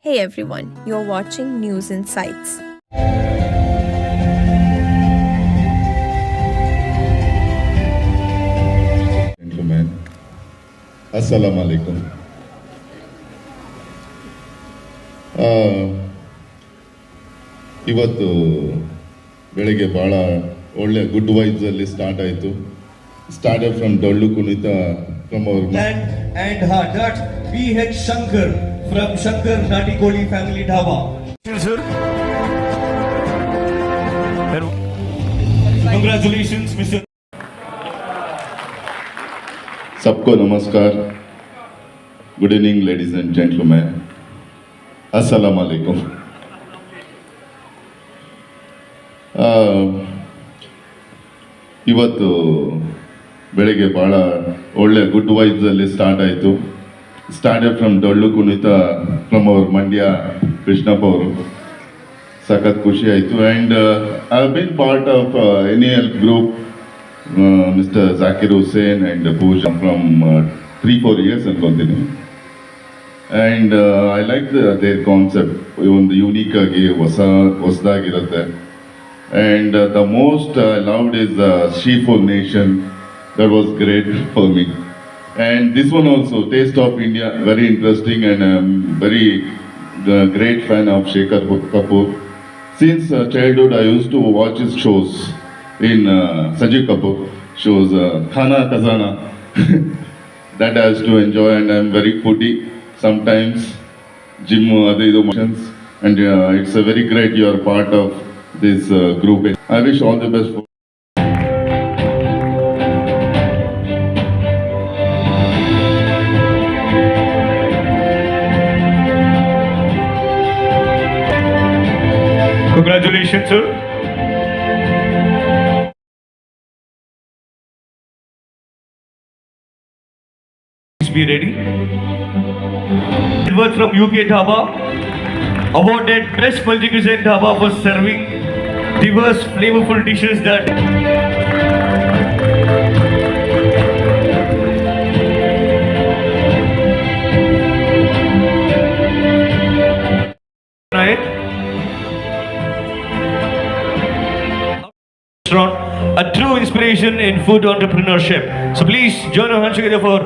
Hey everyone, you're watching News Insights. Gentlemen, Assalamu alaikum. ಇವತ್ತು ಬೆಳಗ್ಗೆ ಭಾಳ ಒಳ್ಳೆ ಗುಡ್ ವೈಬ್ಸ್ ಅಲ್ಲಿ ಸ್ಟಾರ್ಟ್ ಆಯಿತು. Started from Dollu Kunitha from our Land and heart. That's B.H. Shankar from Shankar Nati Koli Family Dhaba. Sir. Congratulations, Mr. सबको नमस्कार. Good evening ladies and gentleman. अस्सलाम वालेकुम. ಇವತ್ತು ಬೆಳಗ್ಗೆ ಭಾಳ ಒಳ್ಳೆ ಗುಡ್ ವೈಬ್ಸ್ ಅಲ್ಲಿ ಸ್ಟಾರ್ಟ್ ಆಯಿತು. Started from Dollu Kunitha from our Mandya Krishnappa ಅವರು. ಸಖತ್ ಖುಷಿ ಆಯಿತು. And I have been part of N E L group, mister Zakir Hussain and Pooja from 3-4 years ಅನ್ಕೊತೀನಿ. And I like their concept. ಒಂದು ಯೂನಿಕ್ ಆಗಿ ಹೊಸದಾಗಿರುತ್ತೆ. And the most I loved is Seafood Nation. That was great for me. And this one also, Taste of India, very interesting, and I'm very great fan of Shekhar Kapoor. Since childhood, I used to watch his shows in Sanjeev Kapoor shows, Khana Khazana. That I used to enjoy, and I'm very foodie. Sometimes gym, other emotions, and it's a very great you are part of this group. I wish all the best for Congratulations, sir. Please be ready. Silver from UK Dhaba, awarded Best Multi-Cuisine Dhaba for serving diverse flavorful dishes that right a true inspiration in food entrepreneurship. So please join our hands together for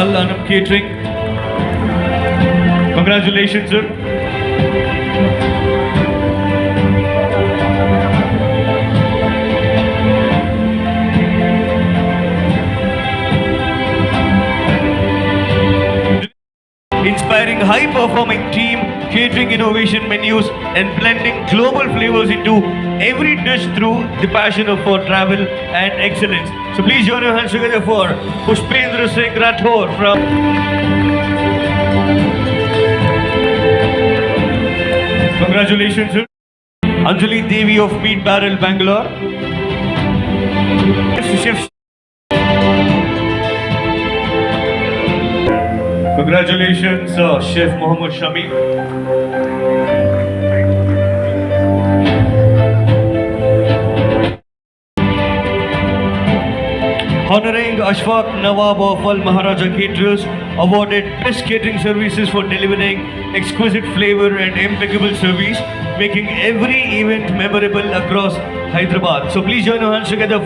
Al Anam Catering. Congratulations, sir. Inspiring high-performing team, catering innovation menus, and blending global flavors into every dish through the passion for travel and excellence. So please join your hands together for Pushpendra Singh Rathore from Congratulations, sir. Anjali Devi of Meat Barrel, Bangalore. Chef. Congratulations, Chef Mohammad Shami. Honoring Ashfaq Nawab of Al Maharaja Caterers, awarded Best Catering Services for delivering exquisite flavor and impeccable service, making every event memorable across Hyderabad. So please join your hands together.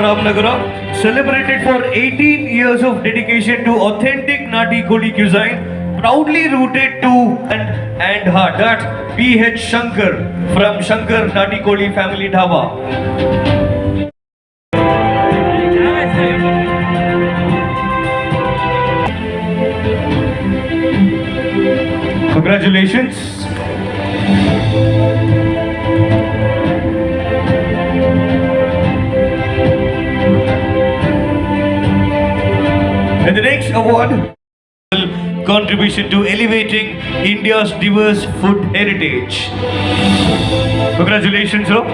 Ramnagara, celebrated for 18 years of dedication to authentic Nati Koli cuisine, proudly rooted to and heart. That's B.H. Shankar from Shankar Nati Koli Family Dhaba. Congratulations. And the next award, contribution to elevating India's diverse food heritage. Congratulations, sir.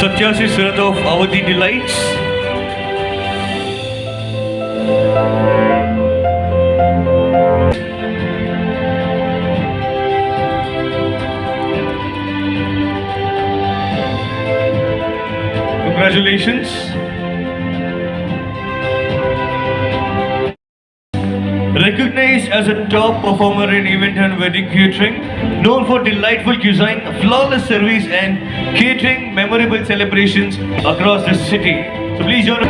Satyasi Sirath of Avadi Delights. Congratulations. Recognized as a top performer in event and wedding catering, known for delightful cuisine, flawless service and catering memorable celebrations across the city. So please join us.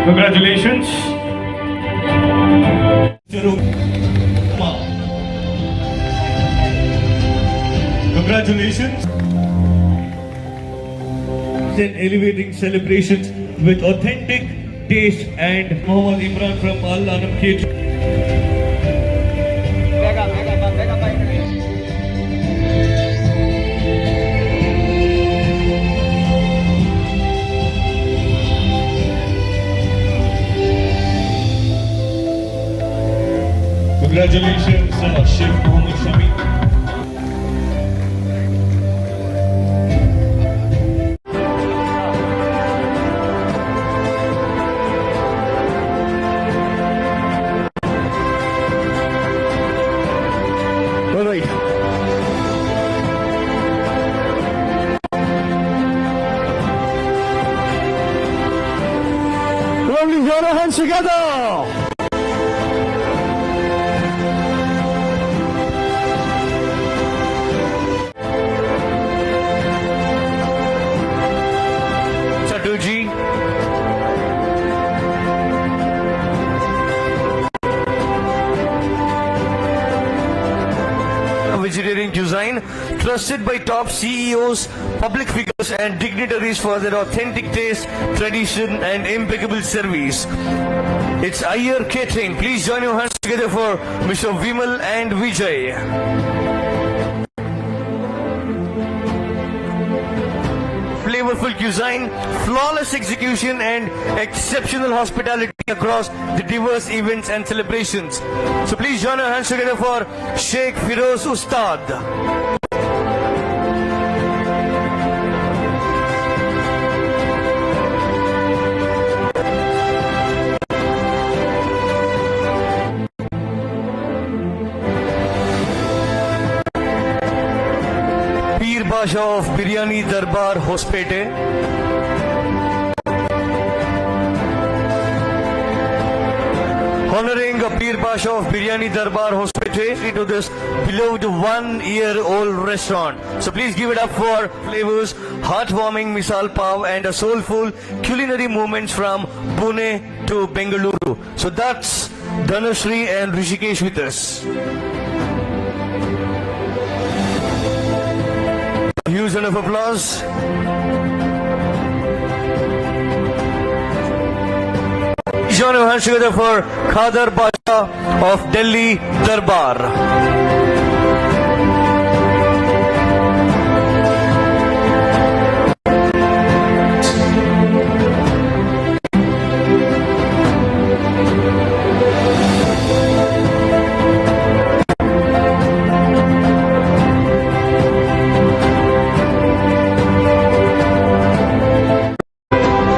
Congratulations. Congratulations. And elevating celebrations with authentic taste, and Mohammad Imran from Al Anam Catering. Congratulations, Sheikh Muhammad Shami. Lovely, join our hands together. Saduji. Vegetarian cuisine, trusted by top CEOs, public figures and dignitaries for their authentic taste, tradition and impeccable service. It's Iyer Catering. Please join your hands together for Mr. Vimal and Vijay. Flavorful cuisine, flawless execution and exceptional hospitality across the diverse events and celebrations. So please join our hands together for Sheikh Firoz Ustad. Pir Basha of Biryani Darbar Hospete. Honoring a Pir Basha of Biryani Darbar Hospite to this beloved 1-year-old restaurant. So please give it up for flavors, heartwarming misal pav and a soulful culinary moments from Pune to Bengaluru. So that's Dhanashree and Rishikesh with us. Huge round of applause. Join your hands together for Khadar Basha of Delhi Darbar.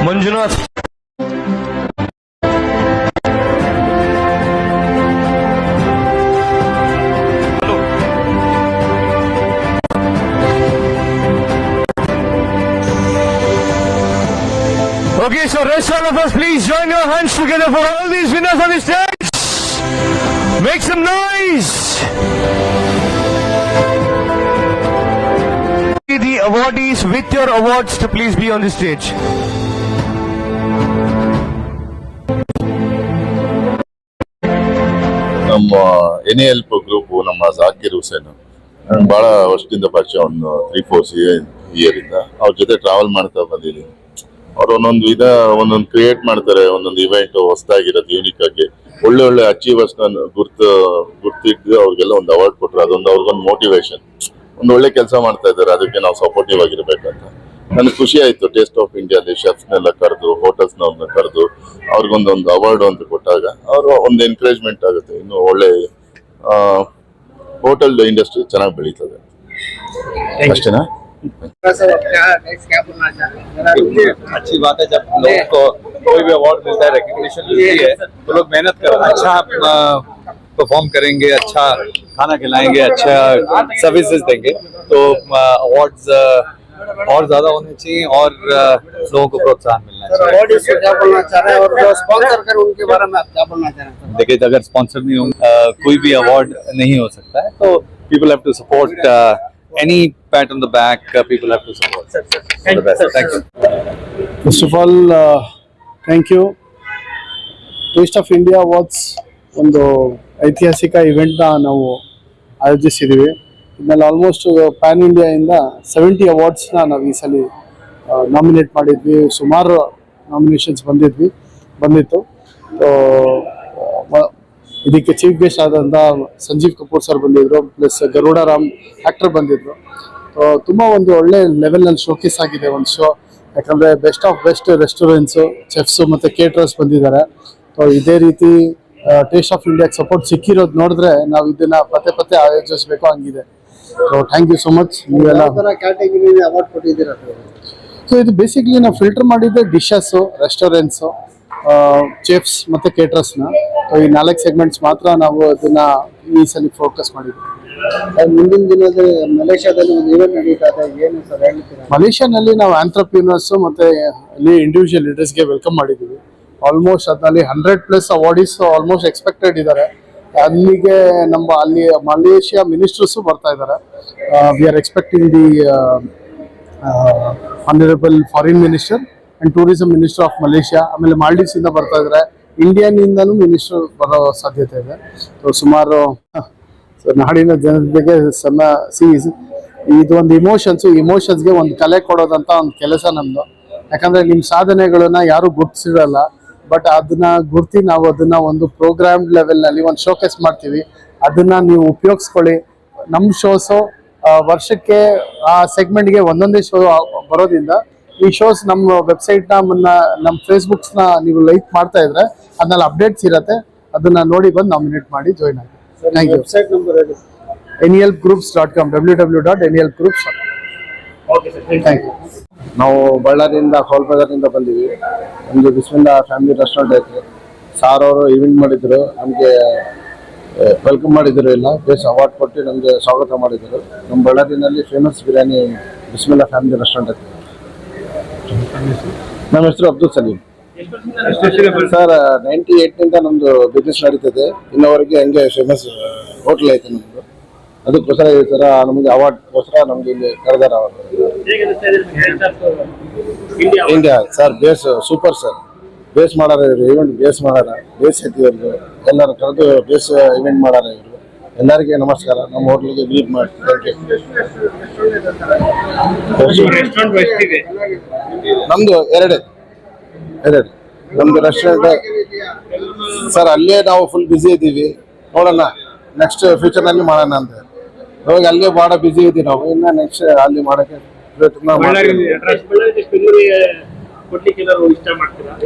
Manjunath. Okay, so rest all of us, please join your hands together for all these winners on the stage. Make some noise. The awardees with your awards to please be on the stage. ನಮ್ಮ NAL group ನಮ್ಮ ಜಾಕಿರ್ ಹುಸೇನ್ ಬಹಳ ವರ್ಷದಿಂದ ಪರಿಚಯ, ಒಂದು 3-4 year ಇಂದ ಅವ್ರ ಜೊತೆ travel ಮಾಡ್ತಾ ಬಂದಿದ್ದೀನಿ. ಅವ್ರು ಒಂದೊಂದು ಕ್ರಿಯೇಟ್ ಮಾಡ್ತಾರೆ, ಒಂದೊಂದು ಇವೆಂಟ್ ಹೊಸದಾಗಿರೋದು ಯೂನಿಕ್ ಆಗಿ ಒಳ್ಳೆ ಒಳ್ಳೆ ಅಚೀವರ್ಸ್ ಗುರ್ತಿದ್ದು ಅವ್ರಿಗೆಲ್ಲ ಒಂದು ಅವಾರ್ಡ್ ಕೊಟ್ಟರು. ಅದೊಂದು ಅವ್ರಿಗೊಂದು ಮೋಟಿವೇಶನ್, ಒಂದು ಒಳ್ಳೆ ಕೆಲಸ ಮಾಡ್ತಾ ಇದ್ದಾರೆ, ಅದಕ್ಕೆ ನಾವು ಸಪೋರ್ಟಿವ್ ಆಗಿರ್ಬೇಕಂತ ನನಗೆ ಖುಷಿ ಆಯ್ತು. ಟೇಸ್ಟ್ ಆಫ್ ಇಂಡಿಯಾದಲ್ಲಿ ಶೆಫ್ಸ್ನೆಲ್ಲ ಕರೆದು, ಹೋಟೆಲ್ಸ್ನವ್ರನ್ನ ಕರೆದು ಅವ್ರಿಗೊಂದೊಂದು ಅವಾರ್ಡ್ ಅಂತ ಕೊಟ್ಟಾಗ ಅವರು ಒಂದು ಎನ್ಕರೇಜ್ಮೆಂಟ್ ಆಗುತ್ತೆ, ಇನ್ನು ಒಳ್ಳೆ ಹೋಟೆಲ್ ಇಂಡಸ್ಟ್ರಿ ಚೆನ್ನಾಗಿ ಬೆಳೀತದೆ. ಅಷ್ಟೇನಾ? अच्छी बात है जब लोगों को कोई भी अवार्ड मिलता है, रिकग्निशन मिलती है, तो लोग मेहनत कर अच्छा परफॉर्म करेंगे, अच्छा खाना खिलाएंगे, अच्छा सर्विसेज देंगे तो अवार्ड्स और ज्यादा होने चाहिए और लोगों को प्रोत्साहन मिलना चाहिए। क्या बोलना चाह रहे हैं और स्पॉन्सर कर उनके बारे में आप क्या बोलना चाह रहे हैं? देखिए, अगर स्पॉन्सर नहीं होंगे कोई भी अवार्ड नहीं हो सकता है, तो people have to support any pat on the back, people have to support. All the best. Thank you. First of all, thank you. Taste of India awards ಒಂದು ಐತಿಹಾಸಿಕ ಇವೆಂಟ್ನ ನಾವು ಆಯೋಜಿಸಿದ್ದೀವಿ. ಇದರಲ್ಲಿ ಆಲ್ಮೋಸ್ಟ್ ಪ್ಯಾನ್ ಇಂಡಿಯಾಯಿಂದ 70 ಅವಾರ್ಡ್ಸ್ನ ನಾವು ಈ ಸಲ ನಾಮಿನೇಟ್ ಮಾಡಿದ್ವಿ. ಸುಮಾರು ನಾಮಿನೇಷನ್ಸ್ ಬಂದಿತ್ತು. ಇದಕ್ಕೆ ಚೀಫ್ ಗೆಸ್ಟ್ ಆದಂಥ ಸಂಜೀವ್ ಕಪೂರ್ ಸರ್ ಬಂದಿದ್ರು, ಪ್ಲಸ್ ಗರುಡ ರಾಮ್ ಆಕ್ಟರ್ ಬಂದಿದ್ರು. ತುಂಬ ಒಂದು ಒಳ್ಳೆ ಲೆವೆಲ್ನಲ್ಲಿ ಶೋಕೇಸ್ ಆಗಿದೆ ಒಂದು ಶೋ. ಯಾಕಂದರೆ ಬೆಸ್ಟ್ ಆಫ್ ಬೆಸ್ಟ್ ರೆಸ್ಟೋರೆಂಟ್ಸು, ಚೆಫ್ಸು ಮತ್ತು ಕೇಟ್ರರ್ಸ್ ಬಂದಿದ್ದಾರೆ. ಇದೇ ರೀತಿ ಟೇಸ್ಟ್ ಆಫ್ ಇಂಡಿಯಾಗೆ ಸಪೋರ್ಟ್ ಸಿಕ್ಕಿರೋದು ನೋಡಿದ್ರೆ ನಾವು ಇದನ್ನ ಪತ್ತೆ ಆಯೋಜಿಸಬೇಕು ಹಂಗಿದೆ. Thank you so much. ನೀವೆಲ್ಲ ಕ್ಯಾಟಗರಿ ಅವಾರ್ಡ್ ಕೊಟ್ಟಿದ್ದೀರಾ? ಸೊ ಇದು ಬೇಸಿಕ್ಲಿ ನಾವು ಫಿಲ್ಟರ್ ಮಾಡಿದ್ದೆ ಡಿಶಸ್ಸು, ರೆಸ್ಟೋರೆಂಟ್ಸು, ಚೆಫ್ಸ್ ಮತ್ತು ಕೇಟ್ರರ್ಸ್ನ. ಈ 4 ಸೆಗ್ಮೆಂಟ್ಸ್ ಮಾತ್ರ ನಾವು ಅದನ್ನ ಈ ಸಲ ಫೋಕಸ್ ಮಾಡಿದ್ವಿ. ಮುಂದಿನ ದಿನದಲ್ಲಿ ಮಲೇಷ್ಯಾದಲ್ಲಿ ಒಂದು ಈವೆಂಟ್ ನಡೀತಾ ಇದೆ, ಏನು ಸರ್ ಹೇಳ್ತೀರಾ? ಮಲೇಷ್ಯಾನಲ್ಲಿ ನಾವು ಆಂಟ್ರಪ್ರಿನರ್ಸು ಮತ್ತು ಅಲ್ಲಿ ಇಂಡಿವಿಜುವಲ್ ಲೀಡರ್ಸ್ಗೆ ವೆಲ್ಕಮ್ ಮಾಡಿದ್ದೀವಿ. ಆಲ್ಮೋಸ್ಟ್ ಅದರಲ್ಲಿ 100+ ಅವಾರ್ಡೀಸ್ ಆಲ್ಮೋಸ್ಟ್ ಎಕ್ಸ್ಪೆಕ್ಟೆಡ್ ಇದ್ದಾರೆ. ಅಲ್ಲಿಗೆ ಅಲ್ಲಿ ಮಲೇಷಿಯಾ ಮಿನಿಸ್ಟರ್ಸು ಬರ್ತಾ ಇದ್ದಾರೆ. We are expecting the honourable foreign minister and tourism minister of Malaysia. ಆಮೇಲೆ ಮಾಲ್ಡೀವ್ಸ್ ಇಂದ ಬರ್ತಾ ಇದ್ದಾರೆ. ಇಂಡಿಯಾನಿಂದನೂ ಮಿನಿಸ್ಟರ್ ಬರೋ ಸಾಧ್ಯತೆ ಇದೆ. ಸುಮಾರು ನಾಡಿನ ಜನತೆಗೆ ಇದು ಒಂದು ಇಮೋಷನ್ಸ್ಗೆ ಒಂದು ಕಲೆ ಕೊಡೋದಂತ ಒಂದು ಕೆಲಸ ನಮ್ಮದು. ಯಾಕಂದರೆ ನಿಮ್ಮ ಸಾಧನೆಗಳನ್ನ ಯಾರು ಗುರ್ತಿಸಿರಲ್ಲ, ಬಟ್ ಅದನ್ನ ಗುರ್ತಿ ನಾವು ಅದನ್ನ ಒಂದು ಪ್ರೋಗ್ರಾಮ್ ಲೆವೆಲ್ನಲ್ಲಿ ಒಂದು ಶೋಕೇಸ್ ಮಾಡ್ತೀವಿ. ಅದನ್ನ ನೀವು ಉಪಯೋಗಿಸ್ಕೊಳ್ಳಿ. ನಮ್ಮ ಶೋಸು ವರ್ಷಕ್ಕೆ ಆ ಸೆಗ್ಮೆಂಟ್ಗೆ ಒಂದೊಂದೇ ಶೋ ಬರೋದ್ರಿಂದ ಈ ಶೋಸ್ ನಮ್ಮ ವೆಬ್ಸೈಟ್ನ ನಮ್ಮ ಫೇಸ್ಬುಕ್ಸ್ನ ನೀವು ಲೈಕ್ ಮಾಡ್ತಾ ಇದ್ರೆ ಅದನ್ನೆಲ್ಲ ಅಪ್ಡೇಟ್ಸ್ ಇರುತ್ತೆ. ಅದನ್ನ ನೋಡಿ ಬಂದು ನಾಮಿನೇಟ್ ಮಾಡಿ ಜಾಯ್ನ್ ಆಗಿ. Thank you. ವೆಬ್ಸೈಟ್ ನಂಬರ್ ಹೇಳಿ. NELgroups.com www.NELgroups.com. Thank you. ನಾವು ಬಳ್ಳಾರಿಯಿಂದ ಕೋಲ್ಬಜಾರ್ನಿಂದ ಬಂದಿವಿ. ನಮಗೆ ಬಿಸ್ಮಿಲ್ಲಾ ಫ್ಯಾಮಿಲಿ ರೆಸ್ಟೋರೆಂಟ್ ಐತೆ. ಸಾರ್ ಅವರು ಇವೆಂಟ್ ಮಾಡಿದ್ರು, ನಮಗೆ ವೆಲ್ಕಮ್ ಮಾಡಿದ್ರು. ಎಲ್ಲ ಬೇಸ್ ಅವಾರ್ಡ್ ಕೊಟ್ಟು ನಮಗೆ ಸ್ವಾಗತ ಮಾಡಿದ್ರು. ನಮ್ಮ ಬಳ್ಳಾರಿನಲ್ಲಿ famous biryani Bismillah family restaurant ಐತೆ. ನಮ್ಮ ಹೆಸರು ಅಬ್ದುಲ್ ಸಲೀಂ ಸರ್. 98ನಿಂದ ನಮ್ಮದು ಬಿಸ್ನೆಸ್ ನಡೀತದೆ. ಇನ್ನವರೆಗೆ ಹಂಗೆ ಫೇಮಸ್ ಹೋಟ್ಲ್ ಐತೆ ನಮ್ಮದು. ಅದಕ್ಕೋಸ್ಕರ ಈ ಥರ ನಮಗೆ ಅವಾರ್ಡ್ಗೋಸ್ಕರ ನಮ್ಗೆ ಇಲ್ಲಿ ಕರೆದಾರ. India sir base super sir. Base ಮಾಡಾರ ಇವರು, ಇವೆಂಟ್ ಬೇಸ್ ಮಾಡಾರ, ಬೇಸ್ ಐತಿ ಇವ್ರದ್ದು. ಎಲ್ಲರೂ ಕರೆದು ಬೇಸ್ ಇವೆಂಟ್ ಮಾಡಾರ ಇವರು. ಎಲ್ಲರಿಗೆ ನಮಸ್ಕಾರ. ನಮ್ಮ ಹೋಟ್ಲಿಗೆ ವಿಸಿಟ್ ಮಾಡಿ. ನಮ್ದು ಎರಡು ನಮ್ದು ರೆಸ್ಟೋರೆಂಟ್ ಸರ್. ಅಲ್ಲೇ ನಾವು ಫುಲ್ ಬ್ಯುಸಿ ಇದ್ದೀವಿ. ನೋಡೋಣ ನೆಕ್ಸ್ಟ್ ಫ್ಯೂಚರ್ನಲ್ಲಿ ಮಾಡೋಣ ಅಂತ. ಇವಾಗ ಅಲ್ಲೇ ಭಾಳ ಬ್ಯುಸಿ ಇದ್ದೀವಿ ನಾವು. ಇನ್ನು ನೆಕ್ಸ್ಟ್ ಅಲ್ಲಿ ಮಾಡೋಕ್ಕೆ ಪ್ರಯತ್ನ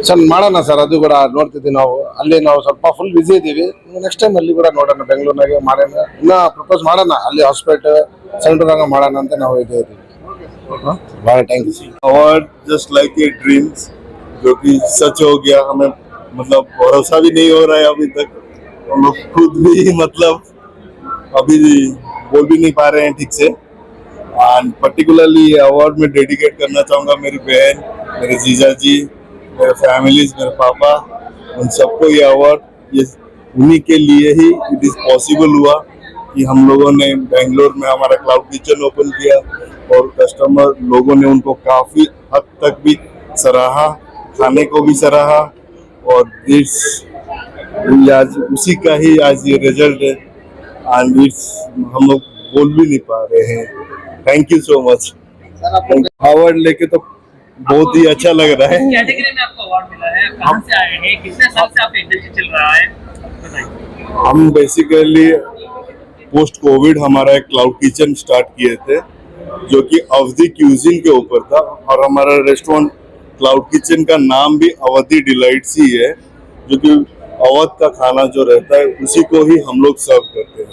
ಸರ್ ಮಾಡೋಣ ಸರ್. ಅದು ಕೂಡ ನೋಡ್ತಿದ್ದೀವಿ ನಾವು. ಅಲ್ಲಿ ನಾವು ಸ್ವಲ್ಪ ಫುಲ್ ಬ್ಯುಸಿ ಇದ್ದೀವಿ. ನೆಕ್ಸ್ಟ್ ಟೈಮ್ ಅಲ್ಲಿ ಕೂಡ ನೋಡೋಣ, ಬೆಂಗಳೂರಿನಾಗೆ ಮಾಡೋಣ. ಇನ್ನ ಪ್ರಪೋಸ್ ಮಾಡೋಣ, ಅಲ್ಲಿ ಹಾಸ್ಪಿಟಲ್ ಸೆಂಟ್ರಾಗ ಮಾಡೋಣ ಅಂತ ನಾವು ಇದ್ದೀವಿ. ಭಾಳ thank you. Award just like a dreams, जो कि सच हो गया. हमें मतलब भरोसा भी नहीं हो रहा है अभी तक. हम लोग खुद भी मतलब अभी बोल भी नहीं पा रहे हैं ठीक से. एंड पर्टिकुलरली ये अवार्ड में डेडिकेट करना चाहूँगा मेरी बहन, मेरे जीजा जी, मेरे फैमिलीज, मेरे पापा, उन सबको ये अवार्ड ये उन्हीं के लिए ही इट इज़ पॉसिबल हुआ कि हम लोगों ने बेंगलोर में हमारा क्लाउड किचन ओपन किया और कस्टमर लोगों ने उनको काफ़ी हद तक भी सराहा, खाने को भी सराहा. और आज उसी का ही आज ये रिजल्ट है. एंड इट्स हम लोग बोल भी नहीं पा रहे हैं. Thank you so much. Award लेके तो बहुत ही अच्छा लग रहा है. कैटेगरी में आपको अवार्ड मिला है, कहाँ से आए हैं, कितने साल से आपका इंडस्ट्री चल रहा है? हम बेसिकली पोस्ट कोविड हमारा एक क्लाउड किचन स्टार्ट किए थे, जो कि अवधि क्यूजिन के ऊपर था. और हमारा रेस्टोरेंट क्लाउड किचन का नाम भी अवधि डिलाइट्स ही है, जो कि अवध का खाना जो रहता है उसी को ही हम लोग सर्व करते हैं.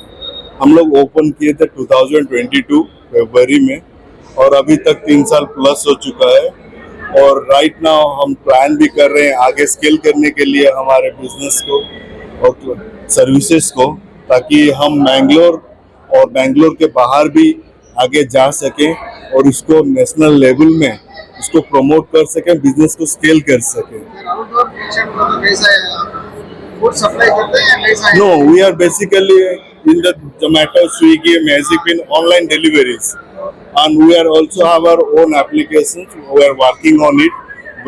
हम लोग ओपन किए थे 2022 फरवरी में और अभी तक 3 साल प्लस हो चुका है. और राइट नाउ हम प्लान भी कर रहे हैं आगे स्केल करने के लिए हमारे बिजनेस को और सर्विसेज को. ताकि हम मैंगलोर और मैंगलोर के बाहर भी आगे जा सकें और इसको नेशनल लेवल में इसको प्रमोट कर सकें, बिजनेस को स्केल कर सकें। फूड सप्लाई करते हैं कैसा है? No, we are basically in the Zomato, Swiggy, Magic in online deliveries, and we are also have our own applications. We are working on it.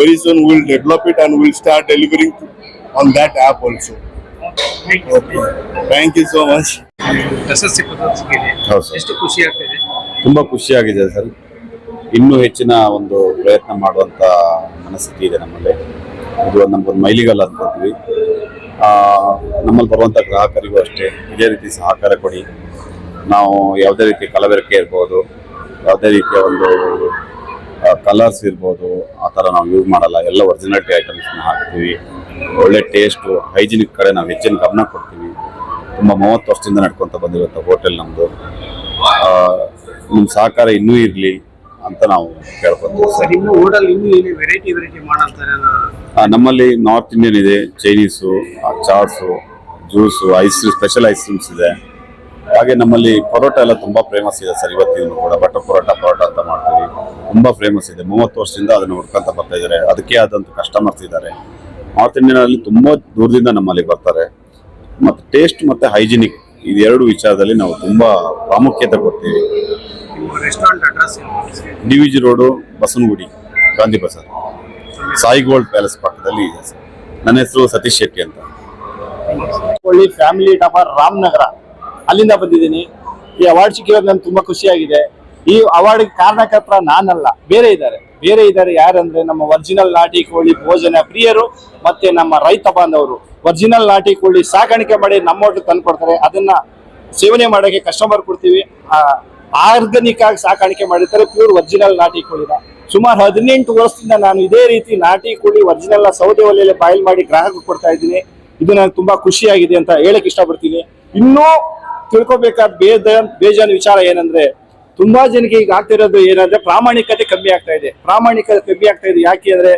Very soon we will develop it and we will start delivering on that app also. Okay. Thank you so much. ಪ್ರಶಸ್ತಿ ಪಡೆದಕ್ಕೆ ಹೌದು sir. ಎಷ್ಟು ಖುಷಿ ಆಗ್ತಿದೆ? ತುಂಬ ಖುಷಿಯಾಗಿದೆ sir. ಇನ್ನೂ ಹೆಚ್ಚಿನ ಒಂದು ಪ್ರಯತ್ನ ಮಾಡುವಂಥ ಮನಸ್ಥಿತಿ ಇದೆ ನಮ್ಮಲ್ಲಿ. ಇದು ನಮಗೊಂದು ಮೈಲಿಗಲ್ಲ ಅನ್ಕೊತೀವಿ. ನಮ್ಮಲ್ಲಿ ಬರುವಂಥ ಗ್ರಾಹಕರಿಗೂ ಅಷ್ಟೇ ಇದೇ ರೀತಿ ಸಹಕಾರ ಕೊಡಿ. ನಾವು ಯಾವುದೇ ರೀತಿ ಕಲಬೆರಕೆ ಇರ್ಬೋದು, ಯಾವುದೇ ರೀತಿಯ ಒಂದು ಕಲರ್ಸ್ ಇರ್ಬೋದು, ಆ ಥರ ನಾವು ಯೂಸ್ ಮಾಡಲ್ಲ. ಎಲ್ಲ ಒರಿಜಿನಾಲಿಟಿ ಐಟಮ್ಸ್ನ ಹಾಕ್ತೀವಿ. ಒಳ್ಳೆ ಟೇಸ್ಟು, ಹೈಜಿನಿಕ್ ಕಡೆ ನಾವು ಹೆಚ್ಚಿನ ಗಮನ ಕೊಡ್ತೀವಿ. ತುಂಬ 30 ವರ್ಷದಿಂದ ನಡ್ಕೊತ ಬಂದಿರುವಂಥ ಹೋಟೆಲ್ ನಮ್ಮದು. ನಿಮ್ಮ ಸಹಕಾರ ಇನ್ನೂ ಇರಲಿ ಅಂತ ನಾವು ಕೇಳ್ಕೊತೀವಿ ಸರ್. ಇನ್ನು ಊಟಲ್ಲಿ ಇನ್ನೂ ಏನು ವೆರೈಟಿ ಮಾಡ್ತಾರೆ? ನಮ್ಮಲ್ಲಿ ನಾರ್ತ್ ಇಂಡಿಯನ್ ಇದೆ, Chinese, chaats, juice, ice special ice creams ಇದೆ. ಹಾಗೆ ನಮ್ಮಲ್ಲಿ ಪರೋಟ ಎಲ್ಲ ತುಂಬ ಫೇಮಸ್ ಇದೆ ಸರ್. ಇವತ್ತಿಗೂ ಕೂಡ ಬಟರ್ ಪರೋಟ ಅಂತ ಮಾಡ್ತೀವಿ. ತುಂಬ ಫೇಮಸ್ ಇದೆ. 30 ವರ್ಷದಿಂದ ಅದನ್ನು ಹುಡ್ಕೊಂತ ಬರ್ತಾ ಇದ್ದಾರೆ. ಅದಕ್ಕೆ ಆದಂಥ ಕಸ್ಟಮರ್ಸ್ ಇದ್ದಾರೆ. ನಾರ್ತ್ ಇಂಡಿಯನಲ್ಲಿ ತುಂಬ ದೂರದಿಂದ ನಮ್ಮಲ್ಲಿ ಬರ್ತಾರೆ. ಮತ್ತು ಟೇಸ್ಟ್ ಮತ್ತು ಹೈಜಿನಿಕ್ ಇದೆರಡು ವಿಚಾರದಲ್ಲಿ ನಾವು ತುಂಬ ಪ್ರಾಮುಖ್ಯತೆ ಕೊಡ್ತೀವಿ. Restaurant address DVG road, Basavanagudi, Gandhi Bazaar, Sai gold palace ಪಕ್ಕದಲ್ಲಿ ಇದೆ ಸರ್. ನನ್ನ ಹೆಸರು ಸತೀಶ್ ಶೆಟ್ಟಿ ಅಂತ. ಒಳ್ಳೆ ಫ್ಯಾಮಿಲಿ ಟಾಪರ್ ರಾಮನಗರ, ಅಲ್ಲಿಂದ ಬಂದಿದ್ದೀನಿ. ಈ ಅವಾರ್ಡ್ ಸಿಕ್ಕಿರೋದು ನನ್ಗೆ ತುಂಬಾ ಖುಷಿಯಾಗಿದೆ. ಈ ಅವಾರ್ಡ್ ಕಾರಣಕರ್ತ ನಾನಲ್ಲ, ಬೇರೆ ಇದ್ದಾರೆ. ಯಾರಂದ್ರೆ ನಮ್ಮ ಒರಿಜಿನಲ್ ನಾಟಿ ಕೋಳಿ ಭೋಜನ ಪ್ರಿಯರು ಮತ್ತೆ ನಮ್ಮ ರೈತ ಬಾಂಧವರು. ಒರಿಜಿನಲ್ ನಾಟಿ ಕೋಳಿ ಸಾಕಾಣಿಕೆ ಮಾಡಿ ನಮ್ಮ ಹೋಟೆಲ್ ತಂದು ಕೊಡ್ತಾರೆ. ಅದನ್ನ ಸೇವನೆ ಮಾಡೋಕೆ ಕಸ್ಟಮರ್ ಕೊಡ್ತೀವಿ. ಆರ್ಗಾನಿಕ್ ಆಗಿ ಸಾಕಾಣಿಕೆ ಮಾಡಿರ್ತಾರೆ, ಪ್ಯೂರ್ ಒರಿಜಿನಲ್ ನಾಟಿ ಕೋಳಿನ. ಸುಮಾರು 18 ವರ್ಷದಿಂದ ನಾನು ಇದೇ ರೀತಿ ನಾಟಿ ಕೋಳಿ ಒರಿಜಿನಲ್ ಸೌದೆ ಒಲೆಯಲ್ಲಿ ಬಾಯ್ಲ್ ಮಾಡಿ ಗ್ರಾಹಕ ಕೊಡ್ತಾ ಇದ್ದೀನಿ. ಇದು ನನಗೆ ತುಂಬಾ ಖುಷಿಯಾಗಿದೆ ಅಂತ ಹೇಳಕ್ ಇಷ್ಟಪಡ್ತೀನಿ. ಇನ್ನೂ ತಿಳ್ಕೊಬೇಕಾದ ಬೇಜಾನ್ ವಿಚಾರ ಏನಂದ್ರೆ, ತುಂಬಾ ಜನಕ್ಕೆ ಈಗ ಆಗ್ತಿರೋದು ಏನಂದ್ರೆ ಪ್ರಾಮಾಣಿಕತೆ ಕಮ್ಮಿ ಆಗ್ತಾ ಇದೆ. ಯಾಕೆ ಅಂದ್ರೆ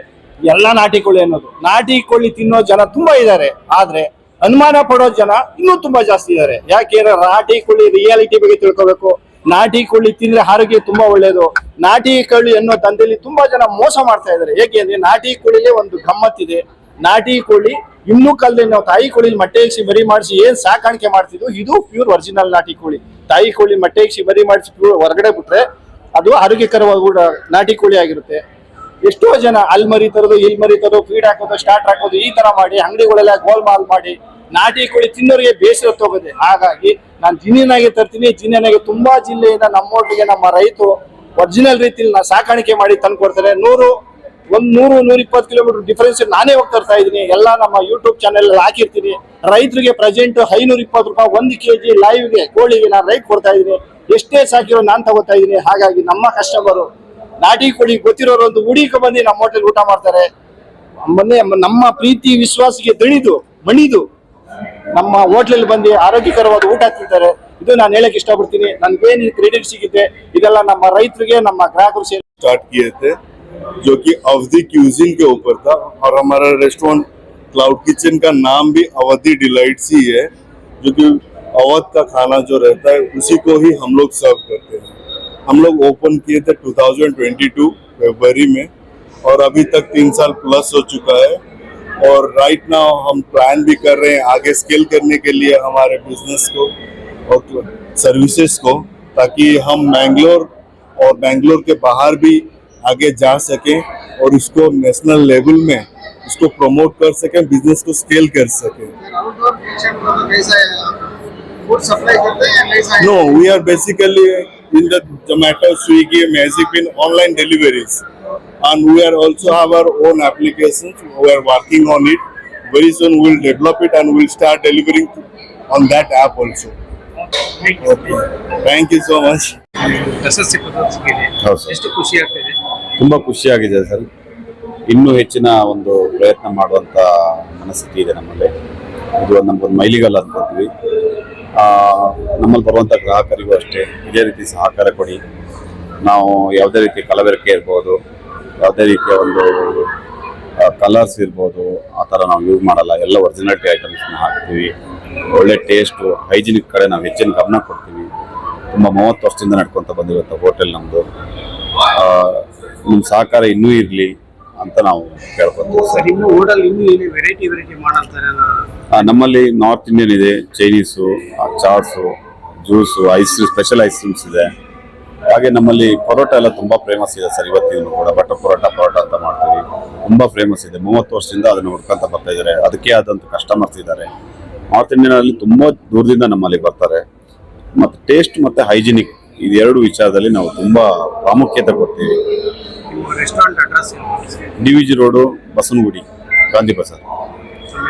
ಎಲ್ಲಾ ನಾಟಿ ಕೋಳಿ ಅನ್ನೋದು, ನಾಟಿ ಕೋಳಿ ತಿನ್ನೋ ಜನ ತುಂಬಾ ಇದ್ದಾರೆ, ಆದ್ರೆ ಅನುಮಾನ ಪಡೋ ಜನ ಇನ್ನೂ ತುಂಬಾ ಜಾಸ್ತಿ ಇದ್ದಾರೆ. ಯಾಕೆಂದ್ರೆ ನಾಟಿ ಕೋಳಿ ರಿಯಾಲಿಟಿ ಬಗ್ಗೆ ತಿಳ್ಕೊಬೇಕು. ನಾಟಿ ಕೋಳಿ ತಿಂದ್ರೆ ಆರೋಗ್ಯ ತುಂಬಾ ಒಳ್ಳೇದು. ನಾಟಿ ಕೋಳಿ ಅನ್ನೋ ದಂಧೆಯಲ್ಲಿ ತುಂಬಾ ಜನ ಮೋಸ ಮಾಡ್ತಾ ಇದ್ದಾರೆ. ಏಕೆಂದ್ರೆ ನಾಟಿ ಕೋಳಿಲೇ ಒಂದು ಗಮ್ಮತ್ತಿದೆ. ನಾಟಿ ಕೋಳಿ ಇನ್ನೂ ಕಾಲದಲ್ಲಿ ನಾವು ತಾಯಿ ಕೋಳಿ ಮೊಟ್ಟೆ ಇಕ್ಸಿ ಮರಿ ಮಾಡಿಸಿ ಏನ್ ಸಾಕಾಣಿಕೆ ಮಾಡ್ತಿದ್ವು, ಇದು ಪ್ಯೂರ್ ಒರಿಜಿನಲ್ ನಾಟಿ ಕೋಳಿ. ತಾಯಿ ಕೋಳಿ ಮೊಟ್ಟೆ ಇಕ್ಸಿ ಮರಿ ಮಾಡಿಸಿ ಹೊರಗಡೆ ಬಿಟ್ರೆ ಅದು ಆರೋಗ್ಯಕರವಾದ ನಾಟಿ ಕೋಳಿ ಆಗಿರುತ್ತೆ. ಎಷ್ಟೋ ಜನ ಅಲ್ಲಿ ಮರಿ ತರೋದು, ಇಲ್ಲಿ ಮರಿ ತರೋದು, ಫೀಡ್ ಹಾಕೋದು, ಸ್ಟಾರ್ಟ್ ಹಾಕೋದು, ಈ ತರ ಮಾಡಿ ಅಂಗಡಿಗಳೆಲ್ಲ ಗೋಲ್ಮಾಲ್ ಮಾಡಿ ನಾಟಿ ಕೋಳಿ ತಿನ್ನೋರಿಗೆ ಬೇಸರ ಹೋಗುತ್ತೆ. ಹಾಗಾಗಿ ನಾನು ಜಿನಿಯನಾಗಿ ತರ್ತೀನಿ. ಜಿನಿಯನಾಗಿ ತುಂಬಾ ಜಿಲ್ಲೆಯಿಂದ ನಮ್ಮೊಟ್ಟಿಗೆ ನಮ್ಮ ರೈತರು ಒರಿಜಿನಲ್ ರೀತಿಯಲ್ಲಿ ಸಾಕಾಣಿಕೆ ಮಾಡಿ ತಂದು ಕೊಡ್ತಾರೆ. 100-120 ಕಿಲೋಮೀಟರ್ ಡಿಫರೆನ್ಸ್ ನಾನೇ ಹೋಗಿ ತರ್ತಾ ಇದ್ದೀನಿ. ಎಲ್ಲ ನಮ್ಮ ಯೂಟ್ಯೂಬ್ ಚಾನೆಲ್ ಹಾಕಿರ್ತೀನಿ. ರೈತರಿಗೆ ಪ್ರೆಸೆಂಟ್ 520 ರೂಪಾಯಿ 1 kg ಲೈವ್ಗೆ ಕೋಳಿಗೆ ನಾನು ರೈಟ್ ಕೊಡ್ತಾ ಇದ್ದೀನಿ. ಎಷ್ಟೇ ಸಾಕಿರೋ ನಾನು ತಗೋತಾ ಇದ್ದೀನಿ. ಹಾಗಾಗಿ ನಮ್ಮ ಕಸ್ಟಮರು ನಾಟಿ ಕೋಳಿ ಗೊತ್ತಿರೋರು ಒಂದು ಹುಡುಕ ಬಂದು ನಮ್ಮ ಹೋಟೆಲ್ ಊಟ ಮಾಡ್ತಾರೆ. ಮೊನ್ನೆ ನಮ್ಮ ಪ್ರೀತಿ ವಿಶ್ವಾಸಕ್ಕೆ ಮಣಿದು ನಮ್ಮ ಹೋಟ್ಲಲ್ಲಿ ಬಂದು ಆರೋಗ್ಯಕರವಾದ ಊಟ ತಿಂತಾರೆ. ಇದು ನಾನು ಹೇಳಕ್ ಇಷ್ಟಪಡ್ತೀನಿ. ನನ್ಗೇನು ಕ್ರೆಡಿಟ್ ಸಿಗುತ್ತೆ ಇದೆಲ್ಲ ನಮ್ಮ ರೈತರಿಗೆ, ನಮ್ಮ ಗ್ರಾಹಕರು ಸೇರಿ स्टार्ट किए थे, जो कि अवधि क्यूजिन के ऊपर था। और हमारा रेस्टोरेंट क्लाउड किचन का नाम भी अवधि डिलाइट्स ही है, जो कि अवध का खाना जो रहता है उसी को ही हम लोग सर्व करते हैं। हम लोग ओपन किए थे 2022 फरवरी में, और अभी तक 3 साल प्लस हो चुका है। और राइट नाउ हम प्लान भी कर रहे हैं आगे स्केल करने के लिए हमारे बिजनेस को और सर्विसेज को, ताकि हम मैंगलोर और मैंगलोर के बाहर भी आगे जा सकें और इसको नेशनल लेवल में इसको प्रमोट कर सकें, बिजनेस को स्केल कर सकें। फूड सप्लाई करते हैं कैसा है? No, we are basically in the Zomato, Swiggy, Magic in online deliveries, and we are also have our own applications. We are working on it. Very soon we will develop it and we will start delivering on that app also. Okay. Thank you so much. ಪ್ರಶಸ್ತಿ ಪಡೆದಕ್ಕೆ ಹೌದು sir. ಎಷ್ಟು ಖುಷಿ ಆಗ್ತಿದೆ? ತುಂಬ ಖುಷಿಯಾಗಿದೆ sir. ಇನ್ನೂ ಹೆಚ್ಚಿನ ಒಂದು ಪ್ರಯತ್ನ ಮಾಡುವಂಥ ಮನಸ್ಥಿತಿ ಇದೆ ನಮ್ಮಲ್ಲಿ. ಇದು ನಮಗೊಂದು ಮೈಲಿಗಲ್ಲ ಅನ್ಕೊತೀವಿ. ನಮ್ಮಲ್ಲಿ ಬರುವಂಥ ಗ್ರಾಹಕರಿಗೂ ಅಷ್ಟೇ ಇದೇ ರೀತಿ ಸಹಕಾರ ಕೊಡಿ. ನಾವು ಯಾವುದೇ ರೀತಿ ಕಲಬೆರಕೆ ಇರ್ಬೋದು, ಯಾವುದೇ ರೀತಿಯ ಒಂದು ಕಲರ್ಸ್ ಇರ್ಬೋದು, ಆ ಥರ ನಾವು ಯೂಸ್ ಮಾಡಲ್ಲ. ಎಲ್ಲ ಒರಿಜಿನಾಲಿಟಿ ಐಟಮ್ಸ್ನ ಹಾಕ್ತೀವಿ. ಒಳ್ಳೆ ಟೇಸ್ಟು, ಹೈಜಿನಿಕ್ ಕಡೆ ನಾವು ಹೆಚ್ಚಿನ ಗಮನ ಕೊಡ್ತೀವಿ. ತುಂಬ 30 ವರ್ಷದಿಂದ ನಡ್ಕೊಂತ ಬಂದಿರುವಂಥ ಹೋಟೆಲ್ ನಮ್ಮದು. ನಿಮ್ಮ ಸಹಕಾರ ಇನ್ನೂ ಇರಲಿ ಅಂತ ನಾವು ಕೇಳ್ಕೊತೀವಿ ಸರ್. ಇನ್ನು ಹೋಟೆಲ್ ಇನ್ನೂ ಏನು ವೆರೈಟಿ ಮಾಡ್ತಾರೆ? ನಮ್ಮಲ್ಲಿ ನಾರ್ತ್ ಇಂಡಿಯನ್ ಇದೆ, Chinese, chaats, juice, special ice creams ಇದೆ. ಹಾಗೆ ನಮ್ಮಲ್ಲಿ ಪರೋಟ ಎಲ್ಲ ತುಂಬಾ ಫೇಮಸ್ ಇದೆ ಸರ್. ಇವತ್ತಿನ ಕೂಡ ಬಟರ್ ಪರೋಟ ಅಂತ ಮಾಡ್ತೀವಿ, ತುಂಬಾ ಫೇಮಸ್ ಇದೆ. 30 ವರ್ಷದಿಂದ ಅದನ್ನು ಹುಡ್ಕೊಂತ ಬರ್ತಾ ಇದ್ದಾರೆ. ಅದಕ್ಕೆ ಆದಂತ ಕಸ್ಟಮರ್ಸ್ ಇದ್ದಾರೆ. ನಾರ್ತ್ ಇಂಡಿಯನ್ ಅಲ್ಲಿ ತುಂಬಾ ದೂರದಿಂದ ನಮ್ಮಲ್ಲಿ ಬರ್ತಾರೆ. ಮತ್ತೆ ಟೇಸ್ಟ್ ಮತ್ತೆ ಹೈಜಿನಿಕ್ ಇದೆರಡು ವಿಚಾರದಲ್ಲಿ ನಾವು ತುಂಬಾ ಪ್ರಾಮುಖ್ಯತೆ ಕೊಡ್ತೀವಿ. Restaurant address DVG road, Basavanagudi, Gandhi Bazaar,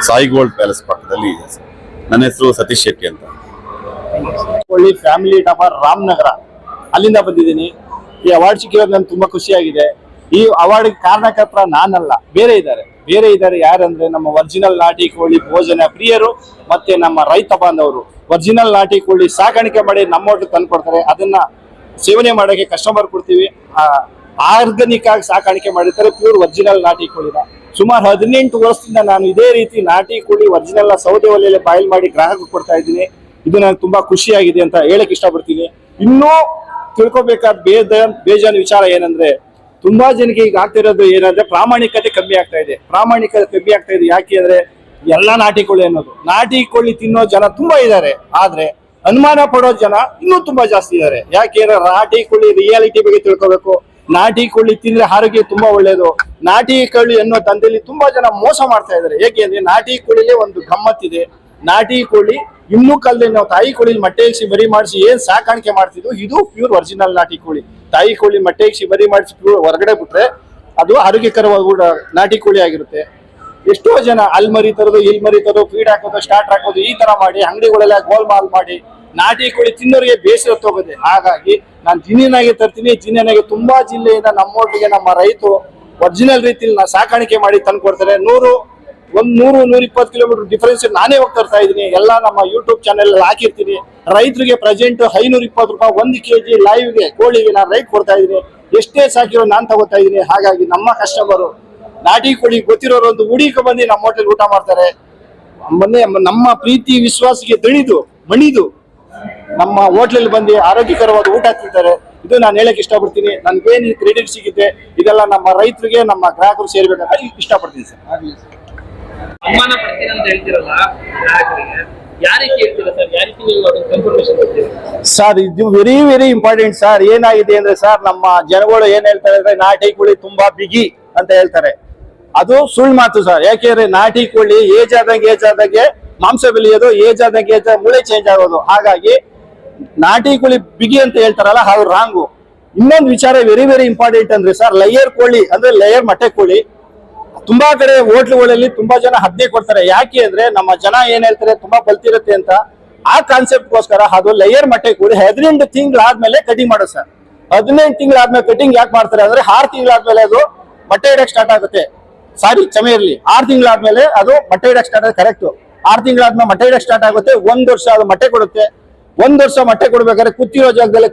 Sai gold palace ಪಕ್ಕದಲ್ಲಿ ಇದೆ ಸರ್. ನನ್ನ ಹೆಸರು ಸತೀಶ್ ಶೆಟ್ಟಿ ಅಂತ. ಫ್ಯಾಮಿಲಿ ಡಾಬಾ, ರಾಮನಗರ, ಅಲ್ಲಿಂದ ಬಂದಿದ್ದೀನಿ. ಈ ಅವಾರ್ಡ್ ಸಿಕ್ಕಿರೋದು ನನ್ಗೆ ತುಂಬಾ ಖುಷಿಯಾಗಿದೆ. ಈ ಅವಾರ್ಡ್ ಕಾರಣಕರ್ತ ನಾನಲ್ಲ, ಬೇರೆ ಇದ್ದಾರೆ. ಯಾರಂದ್ರೆ ನಮ್ಮ ಒರಿಜಿನಲ್ ನಾಟಿ ಕೋಳಿ ಭೋಜನ ಪ್ರಿಯರು ಮತ್ತೆ ನಮ್ಮ ರೈತ ಬಾಂಧವರು. ಒರಿಜಿನಲ್ ನಾಟಿ ಕೋಳಿ ಸಾಕಾಣಿಕೆ ಮಾಡಿ ನಮ್ಮ ಹೋಟೆಲ್ ತಂದು ಕೊಡ್ತಾರೆ. ಅದನ್ನ ಸೇವನೆ ಮಾಡೋಕೆ ಕಸ್ಟಮರ್ ಕೊಡ್ತೀವಿ. ಆರ್ಗಾನಿಕ್ ಆಗಿ ಸಾಕಾಣಿಕೆ ಮಾಡಿರ್ತಾರೆ, ಪ್ಯೂರ್ ಒರಿಜಿನಲ್ ನಾಟಿ ಕೋಳಿನ. ಸುಮಾರು 18 ವರ್ಷದಿಂದ ನಾನು ಇದೇ ರೀತಿ ನಾಟಿ ಕೋಳಿ ಒರಿಜಿನಲ್ ಸೌದೆ ಒಲೆಯಲ್ಲಿ ಬಾಯ್ಲ್ ಮಾಡಿ ಗ್ರಾಹಕರಿಗೆ ಕೊಡ್ತಾ ಇದ್ದೀನಿ. ಇದು ನನಗೆ ತುಂಬಾ ಖುಷಿಯಾಗಿದೆ ಅಂತ ಹೇಳಕ್ ಇಷ್ಟಪಡ್ತೀನಿ. ಇನ್ನೂ ತಿಳ್ಕೊಬೇಕಾದ ಬೇಜಾನ ವಿಚಾರ ಏನಂದ್ರೆ, ತುಂಬಾ ಜನಕ್ಕೆ ಈಗ ಆಗ್ತಿರೋದು ಏನಂದ್ರೆ ಪ್ರಾಮಾಣಿಕತೆ ಕಮ್ಮಿ ಆಗ್ತಾ ಇದೆ. ಯಾಕೆ ಅಂದ್ರೆ ಎಲ್ಲ ನಾಟಿ ಕೋಳಿ ಅನ್ನೋದು, ನಾಟಿ ಕೋಳಿ ತಿನ್ನೋ ಜನ ತುಂಬಾ ಇದ್ದಾರೆ, ಆದ್ರೆ ಅನುಮಾನ ಪಡೋ ಜನ ಇನ್ನೂ ತುಂಬಾ ಜಾಸ್ತಿ ಇದ್ದಾರೆ. ಯಾಕೆಂದ್ರೆ ನಾಟಿ ಕೋಳಿ ರಿಯಾಲಿಟಿ ಬಗ್ಗೆ ತಿಳ್ಕೊಬೇಕು. ನಾಟಿ ಕೋಳಿ ತಿಂದ್ರೆ ಆರೋಗ್ಯ ತುಂಬಾ ಒಳ್ಳೇದು. ನಾಟಿ ಕೋಳಿ ಅನ್ನೋ ತಂದೆಯಲ್ಲಿ ತುಂಬಾ ಜನ ಮೋಸ ಮಾಡ್ತಾ ಇದ್ದಾರೆ. ಏಕೆಂದ್ರೆ ನಾಟಿ ಕೋಳಿಲೇ ಒಂದು ಗಮ್ಮತ್ತಿದೆ. ನಾಟಿ ಕೋಳಿ ಇನ್ನೂ ಕಾಲದಲ್ಲಿ ನಾವು ತಾಯಿ ಕೋಳಿ ಮೊಟ್ಟೆ ಇಕ್ಸಿ ಬರಿ ಮಾಡಿಸಿ ಏನ್ ಸಾಕಾಣಿಕೆ ಮಾಡ್ತಿದ್ವು, ಇದು ಪ್ಯೂರ್ ಒರಿಜಿನಲ್ ನಾಟಿ ಕೋಳಿ. ತಾಯಿ ಕೋಳಿ ಮೊಟ್ಟೆ ಇಕ್ಸಿ ಬರಿ ಮಾಡಿಸಿ ಹೊರಗಡೆ ಬಿಟ್ರೆ ಅದು ಆರೋಗ್ಯಕರವಾದ ನಾಟಿ ಕೋಳಿ ಆಗಿರುತ್ತೆ. ಎಷ್ಟೋ ಜನ ಅಲ್ಲಿ ಮರಿ ತರೋದು, ಇಲ್ಲಿ ಮರಿ ತರೋದು, ಫೀಡ್ ಹಾಕೋದು, ಸ್ಟಾರ್ಟ್ ಹಾಕೋದು, ಈ ತರ ಮಾಡಿ ಅಂಗಡಿಗಳೆಲ್ಲ ಗೋಲ್ಮಾಲ್ ಮಾಡಿ ನಾಟಿ ಕೋಳಿ ತಿನ್ನೋರಿಗೆ ಬೇಸರ ಹೋಗುತ್ತೆ. ಹಾಗಾಗಿ ನಾನು ಜಿನಿಯನಾಗಿ ತರ್ತೀನಿ. ಜಿನಿಯನಾಗಿ ತುಂಬಾ ಜಿಲ್ಲೆಯಿಂದ ನಮ್ಮೊಟ್ಟಿಗೆ ನಮ್ಮ ರೈತರು ಒರಿಜಿನಲ್ ರೀತಿಯಲ್ಲಿ ಸಾಕಾಣಿಕೆ ಮಾಡಿ ತಂದು ಕೊಡ್ತಾರೆ. 100-120 ಕಿಲೋಮೀಟರ್ ಡಿಫರೆನ್ಸ್ ನಾನೇ ಹೋಗಿ ತರ್ತಾ ಇದ್ದೀನಿ. ಎಲ್ಲ ನಮ್ಮ ಯೂಟ್ಯೂಬ್ ಚಾನೆಲ್ ಹಾಕಿರ್ತೀನಿ. ರೈತರಿಗೆ ಪ್ರೆಸೆಂಟ್ 520 ರೂಪಾಯಿ 1 kg ಲೈವ್ಗೆ ಕೋಳಿಗೆ ನಾನು ರೈಟ್ ಕೊಡ್ತಾ ಇದ್ದೀನಿ. ಎಷ್ಟೇ ಸಾಕಿರೋ ನಾನು ತಗೋತಾ ಇದ್ದೀನಿ. ಹಾಗಾಗಿ ನಮ್ಮ ಕಸ್ಟಮರು ನಾಟಿ ಕೋಳಿ ಗೊತ್ತಿರೋರು ಒಂದು ಹುಡುಕ ಬಂದು ನಮ್ಮ ಹೋಟೆಲ್ ಊಟ ಮಾಡ್ತಾರೆ. ನಮ್ಮ ಪ್ರೀತಿ ವಿಶ್ವಾಸಕ್ಕೆ ಮಣಿದು ನಮ್ಮ ಹೋಟ್ಲಲ್ಲಿ ಬಂದು ಆರೋಗ್ಯಕರವಾದ ಊಟ ತಿಂತಾರೆ. ಇದು ನಾನು ಹೇಳಕ್ ಇಷ್ಟಪಡ್ತೀನಿ. ನನ್ಗೇನು ಕ್ರೆಡಿಟ್ ಸಿಗುತ್ತೆ ಇದೆಲ್ಲ ನಮ್ಮ ರೈತರಿಗೆ, ನಮ್ಮ ಗ್ರಾಹಕರು ಸೇರ್ಬೇಕಂತ ಇಷ್ಟಪಡ್ತೀನಿ ಸರ್. ಅನುಮಾನ ಪಡ್ತೀನಿ ಅಂತ ಹೇಳ್ತಿರಲ್ಲ ಗ್ರಾಹಕರಿಗೆ, ಯಾವ ರೀತಿ ಹೇಳ್ತೀರಾ ಸರ್? ಯಾವ ರೀತಿ ನೀವು ಅದನ್ನ ಕನ್ಫರ್ಮೇಶನ್ ಕೊಡ್ತೀರಾ ಸರ್? ಇದು ವೆರಿ ಇಂಪಾರ್ಟೆಂಟ್ ಸರ್. ಏನಾಗಿದೆ ಅಂದ್ರೆ ಸರ್, ನಮ್ಮ ಜನಗಳು ಏನ್ ಹೇಳ್ತಾರೆ ಅಂದ್ರೆ ನಾಟಿ ಕೋಳಿ ತುಂಬಾ ಬಿಗಿ ಅಂತ ಹೇಳ್ತಾರೆ. ಅದು ಸುಳ್ಳು ಮಾತು ಸರ್. ಯಾಕೆಂದ್ರೆ ನಾಟಿ ಕೋಳಿ ಏಜ್ ಆದಂಗೆ ಮಾಂಸ ಬೆಳೆಯೋದು, ಏಜ್ ಆದಂಗೆ ಮೂಳೆ ಚೇಂಜ್ ಆಗೋದು. ಹಾಗಾಗಿ ನಾಟಿ ಕೋಳಿ ಬಿಗಿ ಅಂತ ಹೇಳ್ತಾರಲ್ಲ, ಅದು ರಾಂಗು. ಇನ್ನೊಂದು ವಿಚಾರ ವೆರಿ ಇಂಪಾರ್ಟೆಂಟ್ ಅಂದ್ರೆ ಸರ್, ಲೇಯರ್ ಕೋಳಿ ಅಂದ್ರೆ ಲೇಯರ್ ಮೊಟ್ಟೆ ಕೋಳಿ ತುಂಬಾ ಕಡೆ ಹೋಟ್ಲುಗಳಲ್ಲಿ ತುಂಬಾ ಜನ ಹದ್ದೆ ಕೊಡ್ತಾರೆ. ಯಾಕೆ ಅಂದ್ರೆ ನಮ್ಮ ಜನ ಏನ್ ಹೇಳ್ತಾರೆ ತುಂಬಾ ಬಲ್ತಿರುತ್ತೆ ಅಂತ. ಆ ಕಾನ್ಸೆಪ್ಟ್ ಗೋಸ್ಕರ ಅದು ಲೇಯರ್ ಮೊಟ್ಟೆ ಕೋಳಿ 18 ತಿಂಗಳಾದ್ಮೇಲೆ ಕಟಿಂಗ್ ಮಾಡೋದು ಸರ್. 18 ತಿಂಗಳಾದ್ಮೇಲೆ ಕಟಿಂಗ್ ಯಾಕೆ ಮಾಡ್ತಾರೆ ಅಂದ್ರೆ 6 ತಿಂಗಳಾದ್ಮೇಲೆ ಅದು ಮೊಟ್ಟೆ ಇಡಕ್ ಸ್ಟಾರ್ಟ್ ಆಗುತ್ತೆ. ಕ್ಷಮೆ ಇರಲಿ, 6 ತಿಂಗಳಾದ್ಮೇಲೆ ಅದು ಮೊಟ್ಟೆ ಇಡಕ್ ಸ್ಟಾರ್ಟ್ ಆಗುತ್ತೆ. ಕರೆಕ್ಟ್ 6 ತಿಂಗಳಾದ್ಮೇಲೆ ಮೊಟ್ಟೆ ಇಡಕ್ ಸ್ಟಾರ್ಟ್ ಆಗುತ್ತೆ. 1 ವರ್ಷ ಅದು ಮೊಟ್ಟೆ ಕೊಡುತ್ತೆ. 1 ವರ್ಷ ಮೊಟ್ಟೆ ಕೊಡ್ಬೇಕಾದ್ರೆ ಕೂತಿರೋ ಜಾಗದಲ್ಲಿ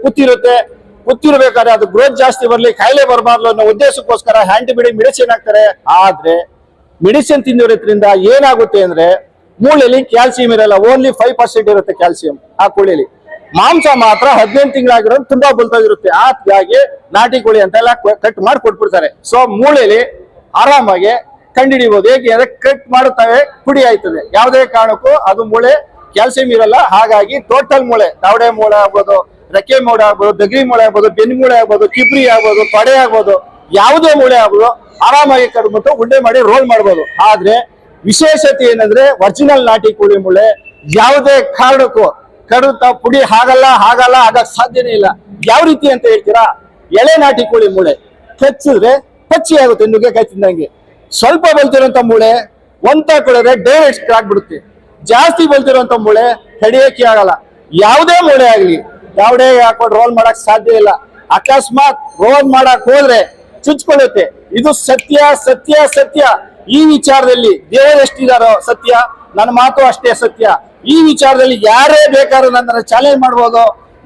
ಕೂತಿರ್ಬೇಕಾದ್ರೆ ಅದು ಗ್ರೋತ್ ಜಾಸ್ತಿ ಬರ್ಲಿ, ಕಾಯಿಲೆ ಬರಬಾರ್ದು ಅನ್ನೋ ಉದ್ದೇಶಕ್ಕೋಸ್ಕರ ಆಂಟಿಬಯೋಟಿಕ್ ಮೆಡಿಸಿನ್ ಹಾಕ್ತಾರೆ. ಆದ್ರೆ ಮೆಡಿಸಿನ್ ತಿಂದಿರೋದ್ರಿಂದ ಏನಾಗುತ್ತೆ ಅಂದ್ರೆ ಮೂಳೆಯಲ್ಲಿ ಕ್ಯಾಲ್ಸಿಯಂ ಇರಲ್ಲ, ಓನ್ಲಿ 5% ಇರುತ್ತೆ ಕ್ಯಾಲ್ಸಿಯಂ ಆ ಕೋಳಿಯಲ್ಲಿ. ಮಾಂಸ ಮಾತ್ರ 18 ತಿಂಗಳಾಗಿರೋದು ತುಂಬಾ ಬಲ್ತಾಗಿರುತ್ತೆ. ಹಾಗಾಗಿ ನಾಟಿ ಕೋಳಿ ಅಂತೆಲ್ಲ ಕಟ್ ಮಾಡಿ ಕೊಟ್ಬಿಡ್ತಾರೆ. ಸೊ ಮೂಳೆಯಲ್ಲಿ ಆರಾಮಾಗಿ ಕಂಡುಹಿಡಿಬಹುದು. ಹೇಗೆ ಅಂದ್ರೆ ಕಟ್ ಮಾಡುತ್ತವೆ, ಪುಡಿ ಆಯ್ತದೆ. ಯಾವುದೇ ಕಾರಣಕ್ಕೂ ಅದು ಮೂಳೆ ಕ್ಯಾಲ್ಸಿಯಂ ಇರಲ್ಲ. ಹಾಗಾಗಿ ಟೋಟಲ್ ಮೂಳೆ, ದಾವಡೆ ಮೂಳೆ ಆಗ್ಬೋದು, ರೆಕ್ಕೆ ಮೂಳೆ ಆಗ್ಬೋದು, ದಗರಿ ಮೂಳೆ ಆಗ್ಬೋದು, ಬೆನ್ನು ಮೂಳೆ ಆಗ್ಬೋದು, ಕಿಬ್ರಿ ಆಗ್ಬೋದು, ತೊಡೆ ಆಗ್ಬೋದು, ಯಾವುದೇ ಮೂಳೆ ಆಗ್ಬೋದು ಆರಾಮಾಗಿ ಕಡ್ಬಿಟ್ಟು ಉಂಡೆ ಮಾಡಿ ರೋಲ್ ಮಾಡ್ಬೋದು. ಆದ್ರೆ ವಿಶೇಷತೆ ಏನಂದ್ರೆ ಒರಿಜಿನಲ್ ನಾಟಿ ಕೋಳಿ ಮೂಳೆ ಯಾವುದೇ ಕಾರಣಕ್ಕೂ ಕಡುತ್ತಾ ಪುಡಿ ಆಗಕ್ ಸಾಧ್ಯನೇ ಇಲ್ಲ. ಯಾವ ರೀತಿ ಅಂತ ಹೇಳ್ತೀರಾ? ಎಳೆ ನಾಟಿ ಕೋಳಿ ಮೂಳೆ ಕಚ್ಚಿದ್ರೆ ಪಚ್ಚಿ ಆಗುತ್ತೆ, ನುಗ್ಗೆಕಾಯಿ ತಿಂದಂಗೆ. ಸ್ವಲ್ಪ ಬಲ್ತಿರೋಂಥ ಮೂಳೆ ಒಂದ್ ತಗೊಳ್ಳಿದ್ರೆ ಡೈರೆಕ್ಟ್ ಆಗ್ಬಿಡುತ್ತೆ. ಜಾಸ್ತಿ ಬಲ್ತಿರೋಂಥ ಮೂಳೆ ತಡೆಯಕ್ಕೆ ಆಗಲ್ಲ. ಯಾವುದೇ ಮೂಳೆ ಆಗ್ಲಿ ಯಾವುದೇ ಹಾಕೊಂಡು ರೋಲ್ ಮಾಡಕ್ ಸಾಧ್ಯ ಇಲ್ಲ. ಅಕಸ್ಮಾತ್ ರೋಲ್ ಮಾಡಕ್ ಹೋದ್ರೆ ಚುಚ್ಕೊಳ್ಳುತ್ತೆ. ಇದು ಸತ್ಯ. ಈ ವಿಚಾರದಲ್ಲಿ ದೇವರು ಎಷ್ಟಿದಾರೋ ಸತ್ಯ, ನನ್ನ ಮಾತು ಅಷ್ಟೇ ಸತ್ಯ. ಈ ವಿಚಾರದಲ್ಲಿ ಯಾರೇ ಬೇಕಾದ್ರೂ ನನ್ನ ಚಾಲೆಂಜ್ ಮಾಡ್ಬೋದು.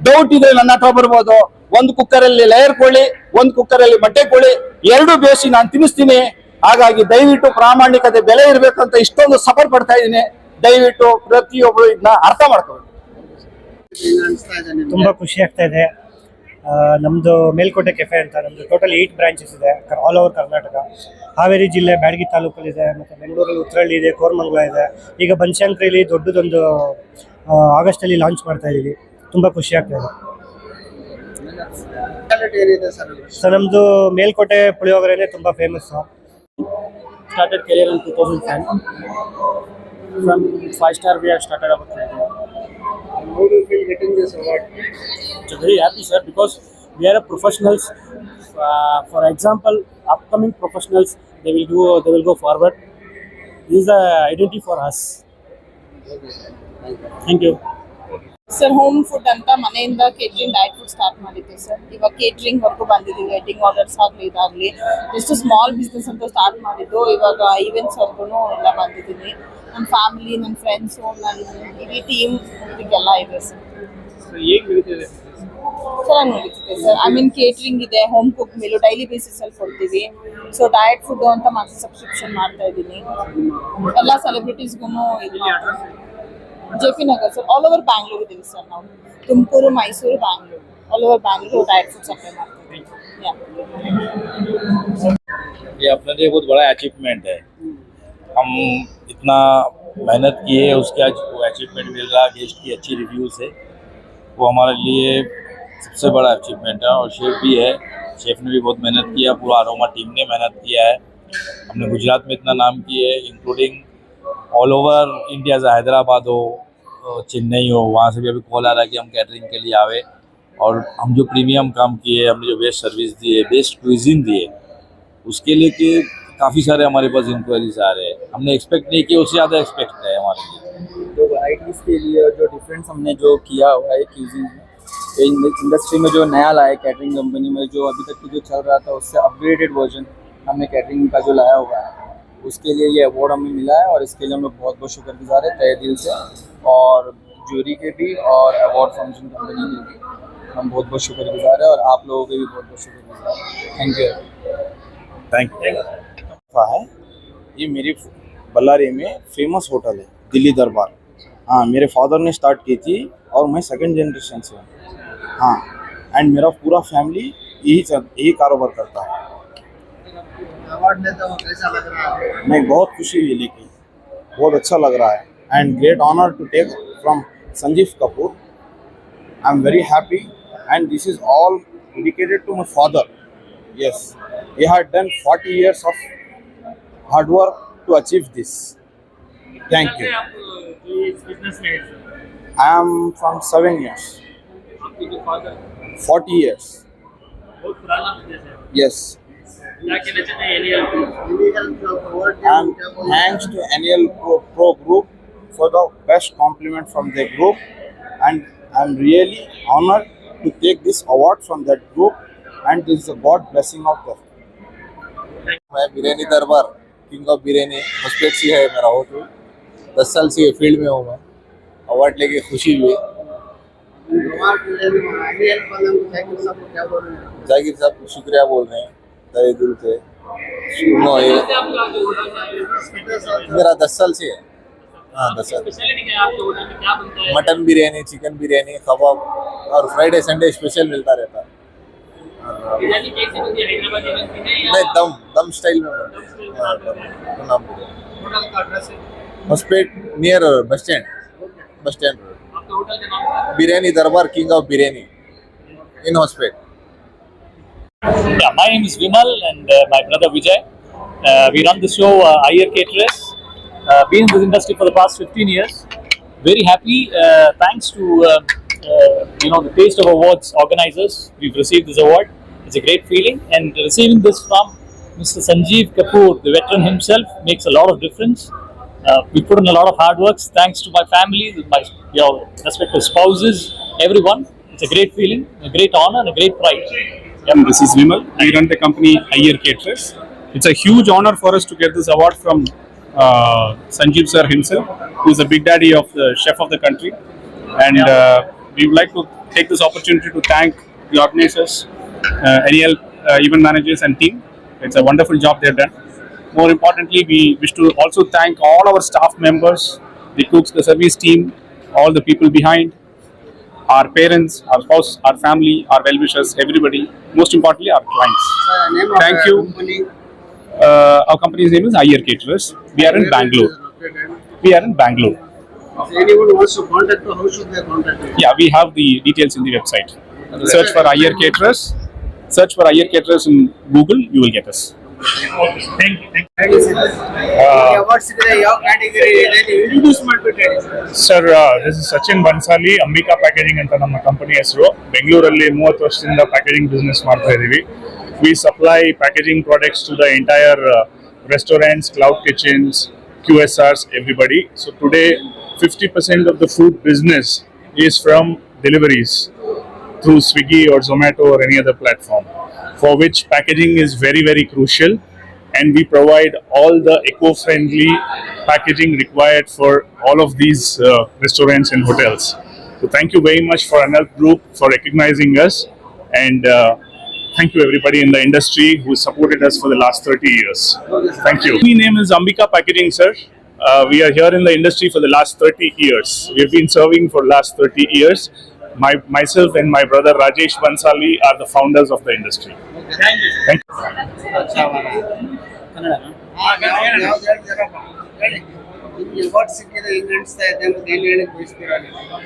ಡೌಟ್ ಇದ್ರೆ ನನ್ನ ಹತ್ರ ಬರ್ಬೋದು. ಒಂದು ಕುಕ್ಕರಲ್ಲಿ ಲೇಯರ್ ಕೋಳಿ, ಒಂದು ಕುಕ್ಕರಲ್ಲಿ ಮೊಟ್ಟೆ ಕೋಳಿ, 2 ಬೇಯಿಸಿ ನಾನು ತಿನ್ನಿಸ್ತೀನಿ. ಹಾಗಾಗಿ ದಯವಿಟ್ಟು ಪ್ರಾಮಾಣಿಕತೆ ಬೆಲೆ ಇರ್ಬೇಕು ಅಂತ ಇಷ್ಟೊಂದು ಸಫರ್ ಪಡ್ತಾ ಇದ್ದೀನಿ. ದಯವಿಟ್ಟು ಪ್ರತಿಯೊಬ್ಬರು ಇದನ್ನ ಅರ್ಥ ಮಾಡ್ಕೋಬೇಕು. ತುಂಬ ಖುಷಿ ಆಗ್ತಾ ಇದೆ. ನಮ್ಮದು ಮೇಲ್ಕೋಟೆ ಕೆಫೆ ಅಂತ ನಮ್ಮದು ಟೋಟಲ್ 8 ಬ್ರಾಂಚಸ್ ಇದೆ ಆಲ್ ಓವರ್ ಕರ್ನಾಟಕ. ಹಾವೇರಿ ಜಿಲ್ಲೆ ಬ್ಯಾಡಗಿ ತಾಲೂಕಲ್ಲಿದೆ, ಮತ್ತು ಬೆಂಗಳೂರಲ್ಲಿ ಉತ್ತರಹಳ್ಳಿ ಇದೆ, ಕೋರಮಂಗಲ ಇದೆ. ಈಗ ಬನಶಂಕರಿಲಿ ದೊಡ್ಡದೊಂದು ಆಗಸ್ಟಲ್ಲಿ ಲಾಂಚ್ ಮಾಡ್ತಾ ಇದ್ದೀವಿ. ತುಂಬ ಖುಷಿ ಆಗ್ತಾ ಇದೆ ಸರ್. ನಮ್ಮದು ಮೇಲ್ಕೋಟೆ ಪುಳಿಯೋಗರೆನೇ ತುಂಬ famous. Started career in 2010. From 5-star we have started our career. How do you feel getting this award? So very happy, sir, because we are professionals. For example, upcoming professionals, they will go forward. This is the identity for us. Thank you. Sir, home food ಅಂತ ಮನೆಯಿಂದ catering diet food start ಮಾಡಿದ್ದೆ sir. ಇವಾಗ catering ವರ್ಗೂ ಬಂದಿದ್ದೀವಿ. Wedding orders ಆಗಲಿ ಇದಾಗಲಿ just small business ಅಂತ start ಮಾಡಿದ್ದು. ಇವಾಗ events ವರ್ಗೂ ಎಲ್ಲ ಬಂದಿದ್ದೀನಿ. ನನ್ನ ಫ್ಯಾಮಿಲಿ, ನನ್ನ ಫ್ರೆಂಡ್ಸು, ನನ್ನ ಇಡೀ ಟೀಮ್ ಇದಕ್ಕೆಲ್ಲ ಇದೆ ಸರ್. ಚೆನ್ನಾಗಿ ನಡೀತಿದೆ ಸರ್. ಐ ಮೀನ್ ಕೇಟ್ರಿಂಗ್ ಇದೆ, ಹೋಮ್ ಕುಕ್ ಮೀಲು ಡೈಲಿ ಬೇಸಿಸಲ್ಲಿ ಕೊಡ್ತೀವಿ. ಸೊ ಡಯಟ್ ಫುಡ್ ಅಂತ ಮಾತ್ರ ಸಬ್ಸ್ಕ್ರಿಪ್ಷನ್ ಮಾಡ್ತಾ ಇದ್ದೀನಿ. ಎಲ್ಲ ಸೆಲೆಬ್ರಿಟೀಸ್ಗೂ ಇದು ಮಾಡ್ತೀವಿ. JP Nagar sir, all over Bangalore ಇದೀವಿ ಸರ್ ನಾವು. Tumakuru, Mysuru, Bangalore, all over Bangalore diet food supply ಮಾಡ್ತೀವಿ. ये अपने लिए बहुत बड़ा अचीवमेंट है. हम इतना मेहनत किए, उसके आज वो अचीवमेंट मिल रहा, गेस्ट की अच्छी रिव्यूज है, वो हमारे लिए सबसे बड़ा अचीवमेंट है. और शेफ भी है, शेफ ने भी बहुत मेहनत किया, पूरा अरोमा टीम ने मेहनत किया है. हमने गुजरात में इतना नाम किया है, इंक्लूडिंग ऑल ओवर इंडिया से, हैदराबाद हो, चेन्नई हो, वहाँ से भी अभी कॉल आ रहा है कि हम कैटरिंग के लिए आवे. और हम जो प्रीमियम काम किए, हमने जो बेस्ट सर्विस दी है, बेस्ट क्विजिन दिए, उसके लिए कि काफ़ी सारे हमारे पास इंक्वायरीज आ रहे हैं. हमने एक्सपेक्ट नहीं किया, उससे ज़्यादा एक्सपेक्ट है हमारे लिए. जो वैराइटीज़ के लिए जो डिफरेंस हमने जो किया हुआ है क्यूजिन में, इंडस्ट्री में जो नया लाया है कैटरिंग कंपनी में, जो अभी तक की जो चल रहा था उससे अपग्रेडेड वर्जन हमने कैटरिंग का जो लाया हुआ है, उसके लिए ये अवार्ड हमें मिला है. और इसके लिए हम लोग बहुत बहुत शुक्रगुजार है तहे दिल से, और जूरी के भी और अवार्ड फंक्शन कंपनी के भी हम बहुत बहुत शुक्रगुजार है, और आप लोगों के भी बहुत बहुत शुक्रगुजार है. Thank you. है ये मेरी बल्लारी में फेमस होटल है, दिल्ली दरबार. हाँ, मेरे फादर ने स्टार्ट की थी और मैं सेकंड जनरेशन से हूँ. हाँ, एंड मेरा पूरा फैमिली यही कारोबार करता है. अवार्ड लेते हो कैसा लग रहा है? मैं बहुत खुशी हुई, लेकिन बहुत अच्छा लग रहा है. And great honour to take from Sanjeev Kapoor. I am very happy, and this is all dedicated to my father. Yes, he had done 40 years of hard work to achieve this. Thank you. I am from 7 years. 40 years. Yes. And thanks to NL Pro Group for the best compliment from their group, and I'm really honored to take this award from that group, and this is a God blessing of them. मैं बिरयानी दरबार king of biryani मुस्पेट सी है मेरा hotel. 10 साल से field में हूँ मैं. Award लेके खुशी हुई. जाकिर साहब को शुक्रिया बोल रहे हैं तहे दिल से. मेरा 10 साल से है. हाँ, 10 साल. मटन बिरयानी, चिकन बिरयानी, कबाब और फ्राइडे संडे स्पेशल मिलता रहता है. नहीं, दम स्टाइल में. मुस्पेट नियर बस स्टैंड बिरयानी दरबार king of biryani in Hospet. Yeah, my name is Vimal and my brother Vijay. We run the show Iyer Caterers. Been in this industry for the past 15 years. Very happy. Thanks to the Taste of Awards organizers, we've received this award. It's a great feeling, and receiving this from Mr. Sanjeev Kapoor, the veteran himself, makes a lot of difference. We put in a lot of hard work. Thanks to my family, my respective spouses, everyone. It's a great feeling, a great honor, and a great pride. This is Vimal. I run the company Iyer Caterers. It's a huge honor for us to get this award from Sanjeev sir himself, who is the big daddy of the chef of the country. And we would like to take this opportunity to thank the organizers, NEL event managers and team. It's a wonderful job they've done. More importantly, we wish to also thank all our staff members, the cooks, the service team, all the people behind, our parents, our spouse, our family, our well-wishers, everybody. Most importantly, our clients. Thank you. Our company's name is Iyer Caterers. We are in Bangalore. If anyone wants to contact you, how should they contact you? Yeah, we have the details in the website. Search for Iyer Caterers. Search for Iyer Caterers in Google. You will get us. Thank you. Awards ಇದೆ ಯಾವ category ಇದೆ ನೀವು introduce ಮಾಡ್ಬಿಟ್ಟು ಹೇಳಿ sir. This is Sachin Bhansali, Ambika packaging ಅಂತ ನಮ್ಮ company ಹೆಸರು. ಬೆಂಗಳೂರಲ್ಲಿ 30 ವರ್ಷದಿಂದ ಪ್ಯಾಕೇಜಿಂಗ್ ಬಿಸ್ನೆಸ್ ಮಾಡ್ತಾ ಇದ್ದೀವಿ. We supply packaging products to the entire restaurants, cloud kitchens, QSRs, everybody. So today 50% of the food business is from deliveries through Swiggy or Zomato or any other platform, for which packaging is very, very crucial, and we provide all the eco-friendly packaging required for all of these restaurants and hotels. So thank you very much for Anil Group for recognizing us, and thank you everybody in the industry who supported us for the last 30 years. Thank you. My name is Ambika Packaging, sir. We are here in the industry for the last 30 years. We have been serving for the last 30 years. Myself and my brother Rajesh Bansali are the founders of the industry. Thank you. Thank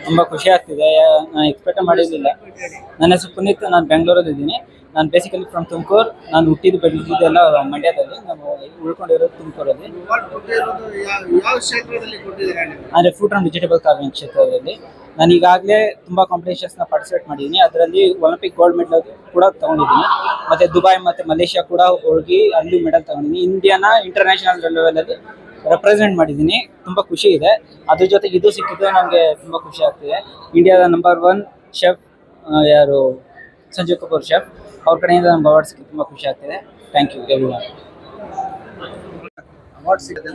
ತುಂಬ ಖುಷಿ ಆಗ್ತಿದೆ. ನಾನು expect ಮಾಡಿರಲಿಲ್ಲ. ನನ್ನ ಹೆಸರು ಪುನೀತ್, ನಾನು ಬೆಂಗಳೂರಲ್ಲಿ ಇದ್ದೀನಿ. ನಾನು ಬೇಸಿಕಲಿ ಫ್ರಮ್ ತುಮಕೂರು. ನಾನು ಹುಟ್ಟಿದ್ದು ಬೆಳೆದಿದ್ದೆಲ್ಲ ಮಂಡ್ಯದಲ್ಲಿ, ನಾನು ಉಳ್ಕೊಂಡಿರೋದು ತುಮಕೂರಲ್ಲಿ. ಅಂದರೆ ಫ್ರೂಟ್ ಆ್ಯಂಡ್ ವೆಜಿಟೇಬಲ್ ಕಾರ್ವಿಂಗ್ ಕ್ಷೇತ್ರದಲ್ಲಿ ನಾನು ಈಗಾಗಲೇ ತುಂಬ ಕಾಂಪಿಟೇಷನ್ಸ್ನ ಪಾರ್ಟಿಸಿಪೇಟ್ ಮಾಡಿದ್ದೀನಿ. ಅದರಲ್ಲಿ ಒಲಿಂಪಿಕ್ ಗೋಲ್ಡ್ ಮೆಡಲ್ ಕೂಡ ತೊಗೊಂಡಿದ್ದೀನಿ. ಮತ್ತು ದುಬೈ ಮತ್ತು ಮಲೇಷ್ಯಾ ಕೂಡ ಹೋಗಿ ಅಲ್ಲೂ ಮೆಡಲ್ ತೊಗೊಂಡಿದ್ದೀನಿ. ಇಂಡಿಯಾನ ಇಂಟರ್ನ್ಯಾಷನಲ್ ಲೆವೆಲಲ್ಲಿ ರೆಪ್ರೆಸೆಂಟ್ ಮಾಡಿದ್ದೀನಿ. ತುಂಬ ಖುಷಿ ಇದೆ. ಅದ್ರ ಜೊತೆಗೆ ಇದು ಸಿಕ್ಕಿದ್ದು ನಮಗೆ ತುಂಬ ಖುಷಿ ಆಗ್ತಿದೆ. ಇಂಡಿಯಾದ ನಂಬರ್ 1 ಶೆಫ್ ಯಾರು ಸಂಜೀವ್ ಕಪೂರ್ ಶೆಫ್, ಅವ್ರ ಕಡೆಯಿಂದ ನಮ್ಗೆ ಅವಾರ್ಡ್ ಸಿಕ್ಕಿ ತುಂಬ ಖುಷಿ ಆಗ್ತಿದೆ. Thank you everyone. ಅವಾರ್ಡ್ ಸಿಕ್ಕಿದೆ